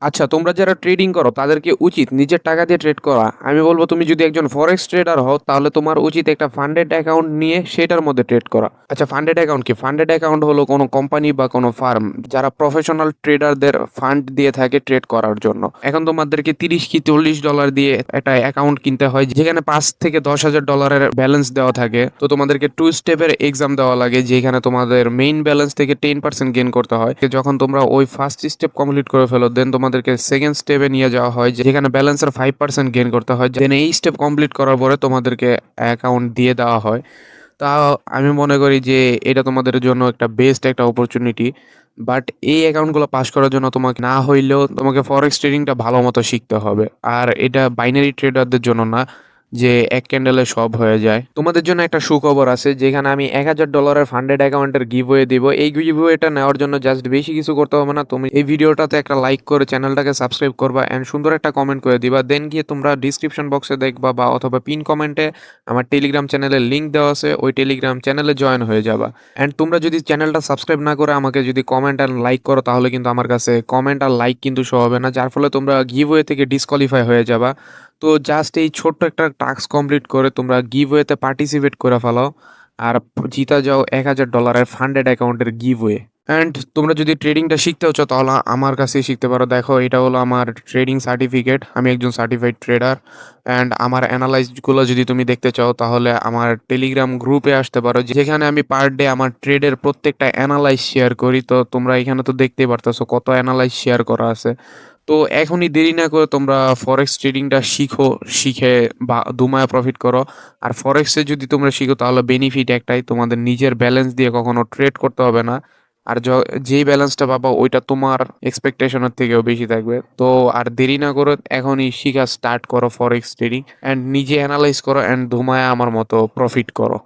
আচ্ছা, তোমরা যারা ট্রেডিং করো তাদেরকে উচিত নিজের টাকা দিয়ে ট্রেড করা। আমি বলব তুমি যদি একজন ফরেক্স ট্রেডার হও তাহলে তোমার উচিত একটা ফান্ডেড অ্যাকাউন্ট নিয়ে সেটার মধ্যে ট্রেড করা। আচ্ছা, ফান্ডেড অ্যাকাউন্ট কি? ফান্ডেড অ্যাকাউন্ট হলো কোনো কোম্পানি বা কোনো ফার্ম যারা প্রফেশনাল ট্রেডারদের ফান্ড দিয়ে থাকে ট্রেড করার জন্য। এখন তোমাদেরকে 30 কি $40 দিয়ে একটা অ্যাকাউন্ট কিনতে হয় যেখানে 5 থেকে 10,000 ডলারের ব্যালেন্স দেওয়া থাকে। তো তোমাদেরকে 2 স্টেপের এক্সাম দেওয়া লাগে যেখানে তোমাদের মেইন ব্যালেন্স থেকে 10% গেইন করতে হয়। যখন তোমরা ওই ফার্স্ট স্টেপ কমপ্লিট করে ফেলো দেন তোমাদেরকে সেকেন্ড স্টেপে নিয়ে যাওয়া হয় যেখানে ব্যালেন্সের 5% গেইন করতে হয়। দেন এই স্টেপ কমপ্লিট করার পরে তোমাদেরকে অ্যাকাউন্ট দিয়ে দেওয়া হয়। তা আমি মনে করি যে এটা তোমাদের জন্য একটা বেস্ট একটা অপরচুনিটি। বাট এই অ্যাকাউন্টগুলো পাস করার জন্য তোমাকে না হইলেও তোমাকে ফরেক্স ট্রেডিংটা ভালো মতো শিখতে হবে। আর এটা বাইনারি ট্রেডারদের জন্য না যে এক ক্যান্ডেলে সব হয়ে যায়। তোমাদের জন্য একটা সুখবর আছে যেখানে আমি $1,000 ফান্ডেড অ্যাকাউন্টের গিভওয়ে দিব। এই গিভওয়েটা নেওয়ার জন্য জাস্ট বেশি কিছু করতে হবে না। তুমি এই ভিডিওটাতে একটা লাইক করে চ্যানেলটাকে সাবস্ক্রাইব করবা অ্যান্ড সুন্দর একটা কমেন্ট করে দিবা। দেন গিয়ে তোমরা ডিসক্রিপশন বক্সে দেখবা বা অথবা পিন কমেন্টে আমার টেলিগ্রাম চ্যানেলের লিঙ্ক দেওয়া আছে, ওই টেলিগ্রাম চ্যানেলে জয়েন হয়ে যাবা। অ্যান্ড তোমরা যদি চ্যানেলটা সাবস্ক্রাইব না করে আমাকে যদি কমেন্ট আর লাইক করো তাহলে কিন্তু আমার কাছে কমেন্ট আর লাইক কিন্তু শো হবে না, যার ফলে তোমরা গিভওয়ে থেকে ডিসকোয়ালিফাই হয়ে যাবা। তো জাস্ট এই ছোট্ট একটা টাস্ক কমপ্লিট করে তোমরা গিভওয়েতে পার্টিসিপেট করে ফেলাও আর জিতা যাও $1,000 ফান্ডেড অ্যাকাউন্টের গিভওয়ে। অ্যান্ড তোমরা যদি ট্রেডিংটা শিখতেও চাও তাহলে আমার কাছেই শিখতে পারো। দেখো, এটা হলো আমার ট্রেডিং সার্টিফিকেট, আমি একজন সার্টিফাইড ট্রেডার। অ্যান্ড আমার অ্যানালাইজগুলো যদি তুমি দেখতে চাও তাহলে আমার টেলিগ্রাম গ্রুপে আসতে পারো যেখানে আমি পার ডে আমার ট্রেডের প্রত্যেকটা অ্যানালাইজ শেয়ার করি। তো তোমরা এখানে তো দেখতেই পারতেছো কত অ্যানালাইজ শেয়ার করা আছে। তো এখনই দেরি না করে তোমরা ফরেক্স ট্রেডিংটা শিখো, শিখে বা দুমায় প্রফিট করো। আর ফরেক্সে যদি তোমরা শিখো তাহলে বেনিফিট একটাই, তোমাদের নিজের ব্যালেন্স দিয়ে কখনো ট্রেড করতে হবে না। আর যেই ব্যালেন্সটা পাবা ওইটা তোমার এক্সপেকটেশনের থেকেও বেশি থাকবে। তো আর দেরি না করো, এখনই শিখা স্টার্ট করো ফরেক্স ট্রেডিং অ্যান্ড নিজে অ্যানালাইজ করো অ্যান্ড ধুমায় আমার মতো প্রফিট করো।